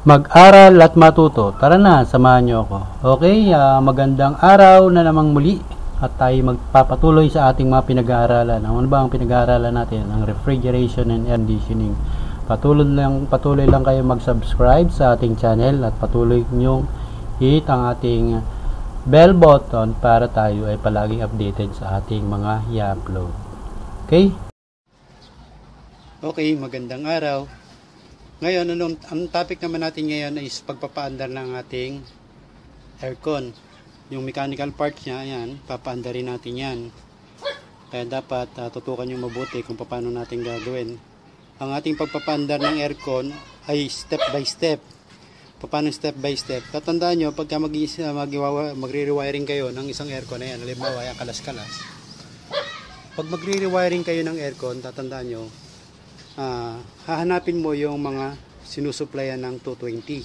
mag-aral at matuto. Tara na, samahan nyo ako. Okay, magandang araw na namang muli at tayo magpapatuloy sa ating mga pinag-aaralan. Ano ba ang pinag-aaralan natin? Ang refrigeration and air conditioning. Patuloy lang kayo mag-subscribe sa ating channel at patuloy nyo hit ang ating bell button para tayo ay palaging updated sa ating mga i-upload. Okay? Okay, magandang araw. Ngayon, ang topic naman natin ngayon is pagpapaandar ng ating aircon. Yung mechanical parts niya, ayan, papaandarin natin yan. Kaya dapat tutukan nyo mabuti kung paano natin gagawin. Ang ating pagpapaandar ng aircon ay step by step. Paano step by step? Tatandaan nyo, pagka magre-rewiring kayo ng isang aircon, ayan, halimbawa, ayan, kalas-kalas. Pag magre-rewiring kayo ng aircon, tatandaan nyo, hahanapin mo yung mga sinusuplayan ng 220.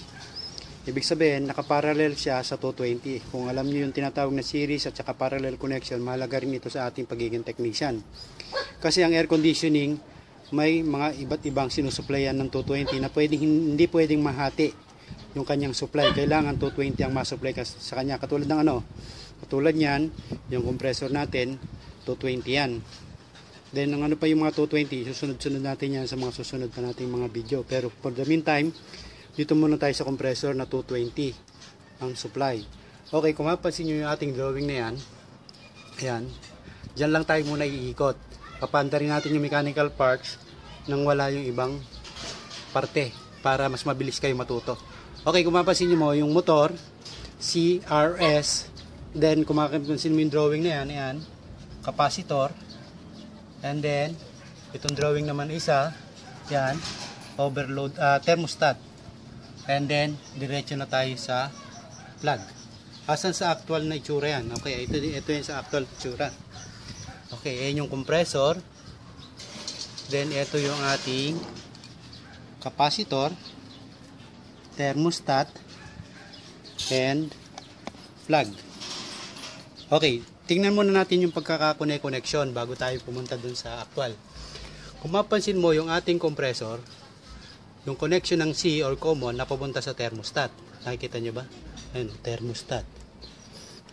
Ibig sabihin, nakaparallel siya sa 220. Kung alam niyo yung tinatawag na series at saka parallel connection, mahalaga rin ito sa ating pagiging technician. Kasi ang air conditioning, may mga iba't ibang sinusuplayan ng 220 na hindi pwedeng mahati yung kanyang supply. Kailangan 220 ang masupply sa kanya. Katulad ng katulad niyan, yung compressor natin, 220 yan. Then, ang pa yung mga 220, susunod-sunod natin yan sa mga susunod pa nating mga video. Pero for the meantime, dito muna tayo sa compressor na 220 ang supply. Okay, kung mapansin nyo yung ating drawing na yan, ayan, dyan lang tayo muna iikot. Papandarin natin yung mechanical parts nang wala yung ibang parte para mas mabilis kayo matuto. Okay, kung mapansin nyo mo, yung motor, CRS, then kung mapansin mo yung drawing na yan, ayan, capacitor, and then, itong drawing naman isa, yan, overload, thermostat. And then, diretso na tayo sa plug. Asan sa actual na itsura yan? Okay, ito yan sa actual itsura. Okay, yan yung compressor. Then, ito yung ating capacitor, thermostat, and plug. Okay, tingnan muna natin yung pagkakakonect-connection bago tayo pumunta dun sa actual. Kung mapansin mo yung ating compressor, yung connection ng C or common na papunta sa thermostat. Nakikita nyo ba? Ayun, thermostat.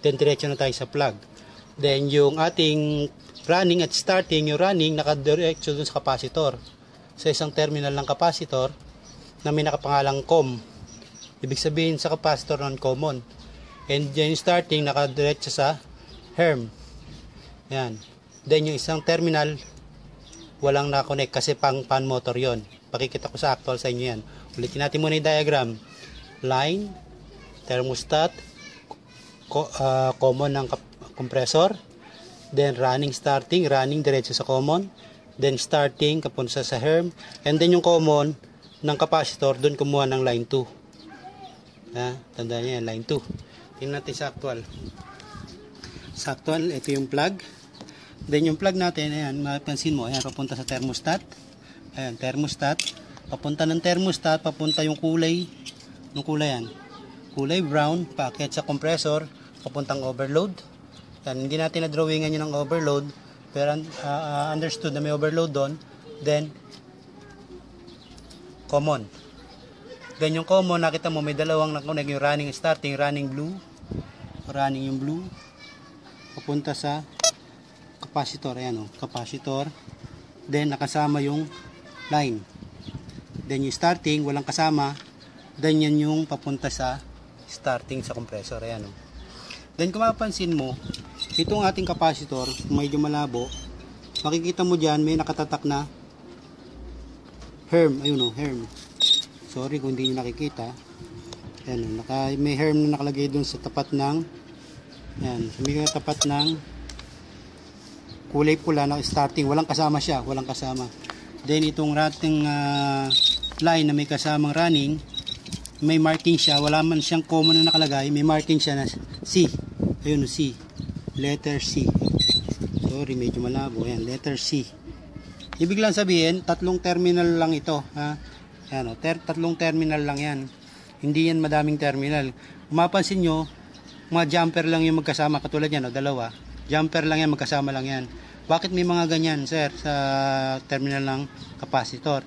Then diretso na tayo sa plug. Then yung ating running at starting, yung running nakadiretso dun sa capacitor. Sa isang terminal ng capacitor na may nakapangalang COM. Ibig sabihin sa capacitor non-common. And yung starting nakadiretso sa HERM. Yan. Then yung isang terminal walang na-connect kasi pan motor yon. Pakikita ko sa actual sa inyo yan. Ulitin natin muna yung diagram. Line, thermostat, common ng compressor, then running starting, running diretso sa common, then starting kapunta sa HERM, and then yung common ng capacitor, doon kumuha ng line 2. Tandaan niyo yan, line 2. Tingnan natin sa actual. Sa actual, ito yung plug. Then yung plug natin, ayan, mapansin mo, ayan, papunta sa thermostat. Ayan, thermostat. Papunta ng thermostat, papunta yung kulay. Yung kulay yan. Kulay brown, paakyat sa compressor, papuntang overload. Ayan, hindi natin na-drawingan yun ng overload, pero understood na may overload doon. Then, common. Then yung common, nakita mo may dalawang nakunig, yung running starting, running blue. Running yung blue. Papunta sa capacitor, ayan o, capacitor. Then nakasama yung line. Then yung starting, walang kasama. Then yan yung papunta sa starting sa compressor, ayan o. Then kung mapapansin mo, itong ating capacitor, medyo malabo, makikita mo dyan, may nakatatak na HERM, ayun o, HERM. Sorry kung hindi nyo nakikita. Ayan o, may HERM na nakalagay dun sa tapat ng, ayan, may tapat ng kulay pula na starting, walang kasama siya, walang kasama. Then itong rating line na may kasamang running, may marking siya, wala man siyang common na nakalagay, may marking siya na C. Ayun, C. Letter C. Sorry, medyo malabo. Ayan, letter C. Ibig lang sabihin, tatlong terminal lang ito. Ayan, tatlong terminal lang yan. Hindi yan madaming terminal. Kung mapansin nyo, mga jumper lang yung magkasama. Katulad yan, dalawa. Jumper lang yan, magkasama lang yan. Bakit may mga ganyan, sir, sa terminal ng capacitor?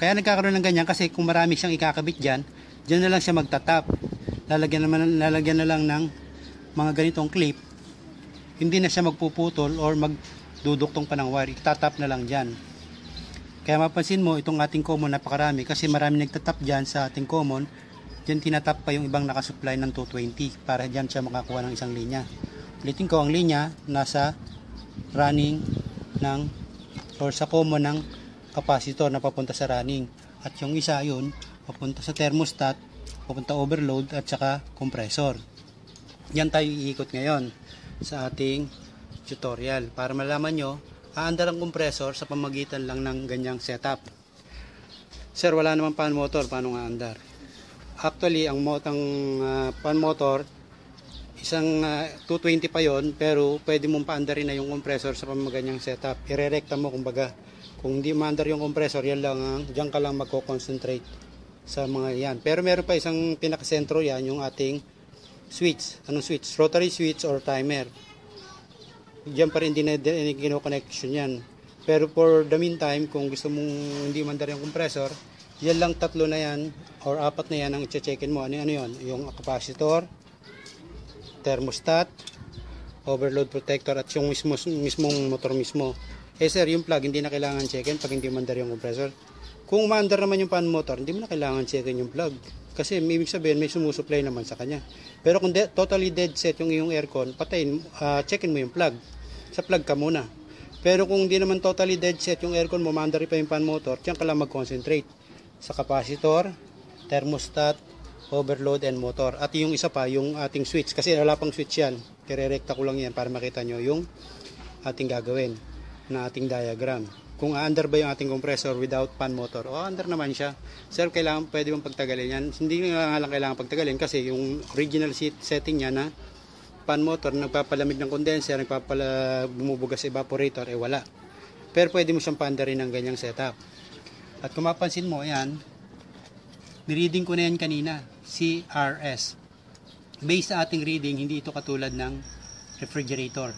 Kaya nagkakaroon ng ganyan kasi kung marami siyang ikakabit dyan, Diyan na lang siya magtatap. Lalagyan na lang ng mga ganitong clip. Hindi na siya magpuputol or magduduktong pa ng wire. Itatap na lang dyan. Kaya mapansin mo, itong ating common napakarami kasi marami nagtatap dyan sa ating common. Dyan tinatap pa yung ibang nakasupply ng 220 para dyan siya makakuha ng isang linya. Ulitin ko, ang linya nasa running ng or sa common ng capacitor na papunta sa running. At yung isa yun, papunta sa thermostat, papunta overload at saka compressor. Yan tayo iikot ngayon sa ating tutorial para malaman nyo aandar ang compressor sa pamagitan lang ng ganyang setup. Sir, wala naman fan motor, paano nga andar? Actually, ang fan motor, isang 220 pa yon, pero pwede mong paandarin na yung compressor sa pamaganyang setup. Irerekta mo kumbaga. Kung hindi maandar yung compressor, yan lang diyan ka lang magko-concentrate sa mga yan. Pero meron pa isang pinakasentro yan, yung ating switch. Anong switch? Rotary switch or timer. Diyan pa rin din kino-connection yan. Pero for the meantime, kung gusto mong hindi mandar yung compressor, yan lang tatlo na yan or apat na yan ang i-checkin mo. Ano yun? Yung capacitor, thermostat, overload protector at yung mismong motor mismo. Eh sir, yung plug hindi na kailangan checkin pag hindi mandar yung compressor. Kung mandar naman yung fan motor, hindi mo na kailangan checkin yung plug. Kasi ibig sabihin may sumusupply naman sa kanya. Pero kung totally dead set yung iyong aircon, patayin, checkin mo yung plug. Sa plug ka muna. Pero kung hindi naman totally dead set yung aircon mo, mandar pa yung fan motor, diyan ka lang mag-concentrate sa capacitor, thermostat, overload and motor. At yung isa pa, yung ating switch. Kasi wala pang switch yan. Kire-rekta ko lang yan para makita nyo yung ating gagawin na ating diagram. Kung aandar ba yung ating compressor without fan motor, o aandar naman siya. Sir, pwede mong pagtagalin yan. Hindi nga lang kailangan pagtagalin kasi yung original setting niya na fan motor, nagpapalamig ng condenser, bumubugas sa evaporator, wala. Pero pwede mo siyang paandarin ng ganyang setup. At kung mapansin mo, yan, nireading ko na yan kanina, CRS. Based sa ating reading, hindi ito katulad ng refrigerator.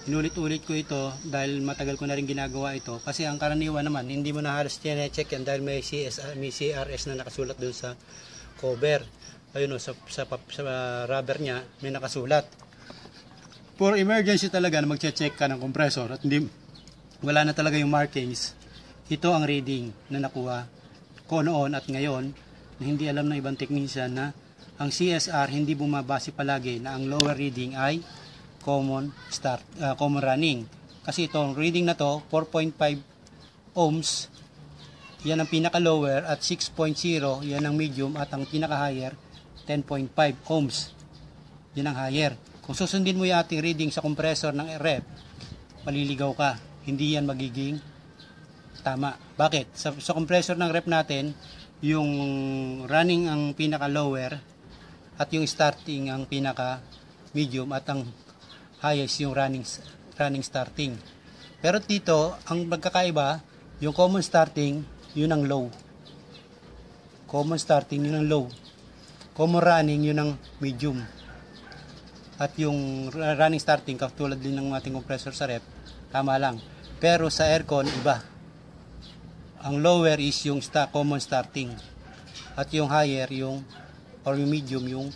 Inulit-ulit ko ito dahil matagal ko na rin ginagawa ito. Kasi ang karaniwan naman, hindi mo na halos check yan dahil may CRS na nakasulat dun sa cover. Ayun o, sa rubber niya, may nakasulat. For emergency talaga na magche-check ka ng compressor at wala na talaga yung markings, ito ang reading na nakuha ko noon at ngayon na hindi alam ng ibang technician na ang CSR hindi bumabase palagi na ang lower reading ay common running. Kasi itong reading na to 4.5 ohms, yan ang pinaka lower, at 6.0 yan ang medium, at ang pinaka higher 10.5 ohms. Yan ang higher. Kung susundin mo yung ating reading sa compressor ng ref, maliligaw ka. Hindi yan magiging tama. Bakit? Sa compressor ng ref natin, yung running ang pinaka lower at yung starting ang pinaka medium at ang highest yung running starting. Pero dito, ang magkakaiba, yung common starting, yun ang low. Common starting, yun ang low. Common running, yun ang medium. At yung running starting, katulad din ng ating compressor sa ref, tama lang. Pero sa aircon, iba. Ang lower is yung common starting. At yung higher, yung medium, yung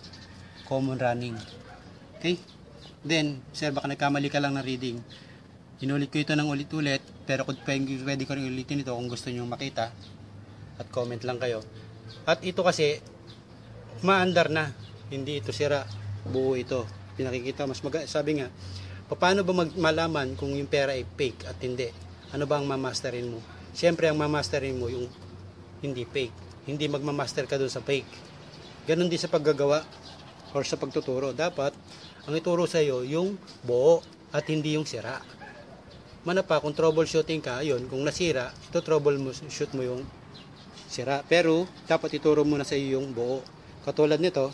common running. Okay? Then, sir, baka nagkamali ka lang ng reading. Inulit ko ito ng ulit-ulit, pero pwede ko rin ulitin ito kung gusto nyo makita. At comment lang kayo. At ito kasi, maandar na. Hindi ito sira. Buo ito. Pinakikita, sabi nga, paano ba malaman kung yung pera ay fake at hindi? Ano ba ang mamasterin mo? Siyempre, ang mamasterin mo yung hindi fake. Hindi magmamaster ka doon sa fake. Ganon din sa paggagawa or sa pagtuturo. Dapat, ang ituro sa iyo yung buo at hindi yung sira. Manapa, kung troubleshooting ka, yun, kung nasira, ito troubleshoot mo yung sira. Pero, dapat ituro mo na sa iyo yung buo. Katulad nito,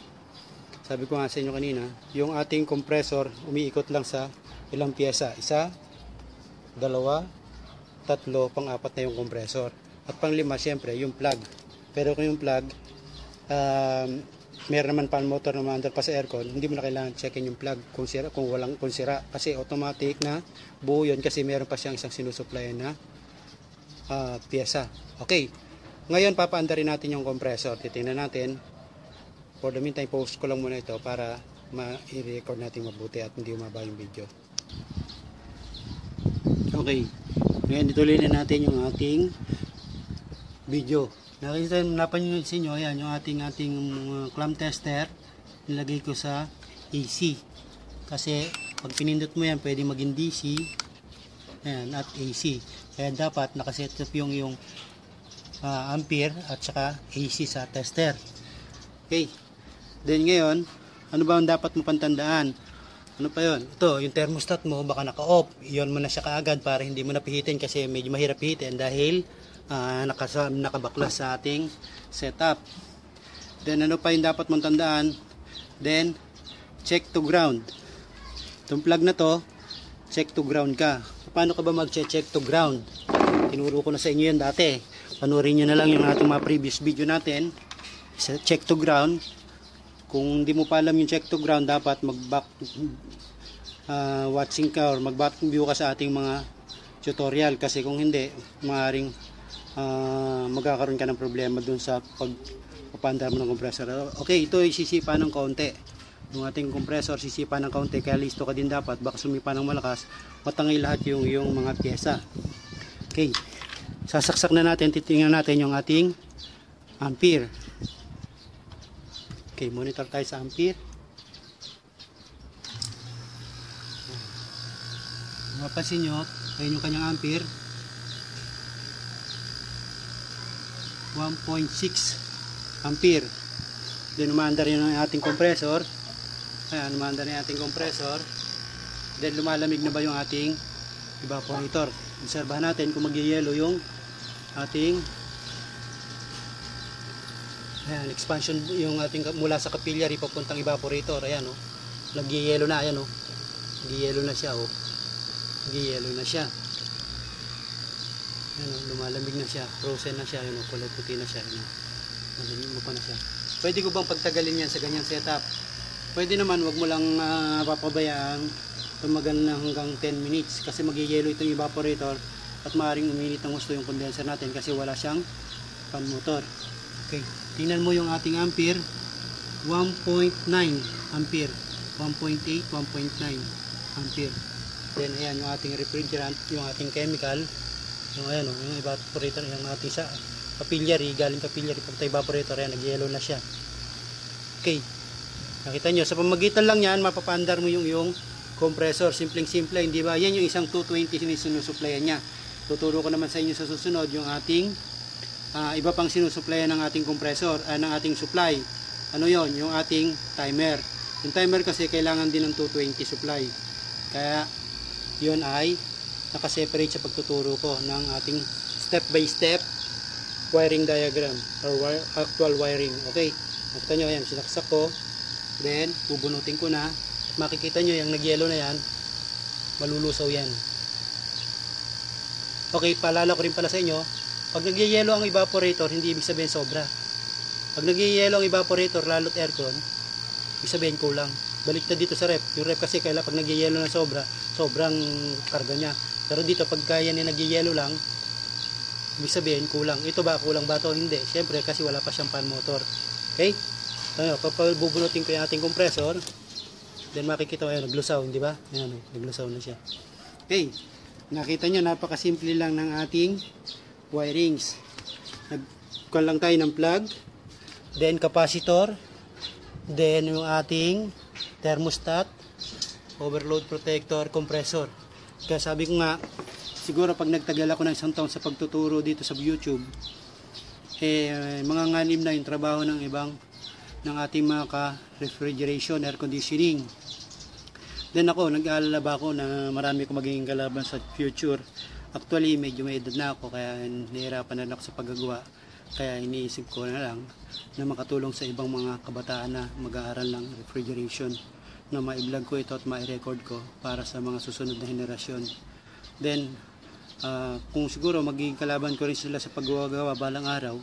sabi ko nga sa inyo kanina, yung ating compressor, umiikot lang sa ilang pyesa. 1, 2, 3, pang-4 na yung compressor. At pang-5, syempre, yung plug. Pero kung yung plug, meron naman fan motor na maandar pa sa aircon, hindi mo na kailangan checkin yung plug kung sira, kasi automatic na buo yun kasi meron pa siyang isang sinusupplyan na pyesa. Okay, Ngayon, papaandarin natin yung compressor. Titingnan natin. For the meantime, post ko lang muna ito para ma-record natin mabuti at hindi umaba yung video. Okay. Ngayon, ituloy na natin yung ating video. Nakita napansin nyo, yan, yung ating clamp tester. Nilagay ko sa AC. Kasi, pag pinindot mo yan, pwede maging DC. Ayan, at AC. Kaya dapat nakaset up yung ampere at saka AC sa tester. Okay. Then ngayon, ano ba ang dapat mo pantandaan? Ano pa yon? Ito, yung thermostat mo baka naka-off. Iyon mo na siya kaagad para hindi mo na pihitin kasi medyo mahirap pihitin dahil nakabaklas sa ating setup. Then ano pa yung dapat mong tandaan? Then check to ground. Itong plug na to, check to ground ka. Paano ka ba mag-check to ground? Tinuro ko na sa inyo yan dati. Panurin nyo na lang yung ating mga previous video natin sa check to ground. Kung hindi mo pa alam yung check to ground, dapat mag-back watching ka or mag-back view ka sa ating mga tutorial. Kasi kung hindi, maaaring magkakaroon ka ng problema dun sa pagpapandar mo ng compressor. Okay, ito isisipa ng kaunti. Yung ating compressor, sisipa ng kaunti. Kaya listo ka din dapat. Baka sumipa ng malakas, matangay lahat yung mga pyesa. Okay, sasaksak na natin. Titingnan natin yung ating ampere. Okay, monitor tayo sa ampere. Mapapansin nyo, ayun yung kanyang ampere. 1.6 ampere. Then umaandar yun ang ating compressor. Ayan, umaandar yung ating compressor. Then lumalamig na ba yung ating evaporator. Obserbahan natin kung mag-yellow yung ating expansion, yung ating mula sa capillary papuntang evaporator. Ayan, oh. Nag-yellow na, ayan, oh. Nag-yellow na siya, oh. Nag-yellow na siya. Ayan, oh, lumalamig na siya. Frozen na siya, ayan, oh. Kulay puti na siya, ayan, oh. Malamig mo pa na siya. Pwede ko bang pagtagalin yan sa ganyang setup? Pwede naman, wag mo lang papabayaan tumagal na hanggang 10 minutes kasi mag-yellow itong evaporator at maaaring uminit ng gusto yung condenser natin kasi wala siyang fan motor. Okay, tingnan mo yung ating ampere, 1.9 ampere, 1.8, 1.9 ampere. Then ayan yung ating refrigerant, yung ating chemical, yung ayan yung evaporator, yung ating sa capillary, galing capillary papunta evaporator, ayan nag-yellow na siya. Okay, nakita nyo, sa pamagitan lang yan, mapapandar mo yung compressor, simpleng-simple, hindi ba? Yan yung isang 220 sinusuplayan niya. Tuturo ko naman sa inyo sa susunod yung ating iba pang sinusuplayan ng ating compressor, ng ating supply. Ano yon? Yung ating timer. Yung timer kasi kailangan din ng 220 supply. Kaya yon ay nakaseparate sa pagtuturo ko ng ating step by step wiring diagram or actual wiring. Okay, nakita nyo, ayan, sinaksak ko. Then, bubunutin ko na. Makikita nyo yung nag-yellow na yan, malulusaw yan. Okay, paalala ko rin pala sa inyo, pag nag-yellow ang evaporator, hindi ibig sabihin sobra. Pag nag-yellow ang evaporator, lalo't aircon, ibig sabihin kulang. Balik na dito sa rep. Yung rep kasi kailan pag nag-yellow na sobra, sobrang karga niya. Pero dito pag kaya niya nag-yellow lang, ibig sabihin kulang. Ito ba, kulang ba ito? Hindi. Siyempre kasi wala pa siyang fan motor. Okay? So, kapag bubunutin ko yung ating compressor, then makikita ko, ayun, naglusaw, hindi ba? Ayan, naglusaw na siya. Okay, nakita nyo, napakasimple lang ng ating wirings. Nagkuhan lang tayo ng plug, then capacitor, then yung ating thermostat, overload protector, compressor. Kaya sabi ko nga, siguro pag nagtagal ako ng isang taon sa pagtuturo dito sa YouTube, mga ngalim na yung trabaho ng ibang ng ating mga ka-refrigeration, air conditioning. Then ako, nag-aalala ba ako na marami ko magiging kalaban sa future. Actually, medyo may edad na ako, kaya nahihirapan na ako sa paggagawa. Kaya iniisip ko na lang na makatulong sa ibang mga kabataan na mag-aaral ng refrigeration, na ma-vlog ko ito at ma-record ko para sa mga susunod na henerasyon. Then, kung siguro magiging kalaban ko rin sila sa paggagawa balang araw,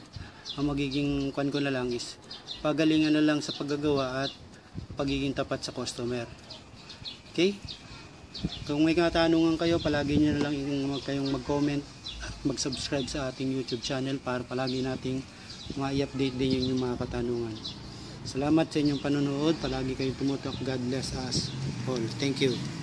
ang magiging kwan ko na lang is pagalingan na lang sa paggagawa at pagiging tapat sa customer. Okay? Kung may katanungan kayo, palagi nyo na lang kayong mag-comment mag-subscribe sa ating YouTube channel para palagi nating ma-i-update din yung mga katanungan. Salamat sa inyong panonood. Palagi kayong tumutok. God bless us all. Thank you.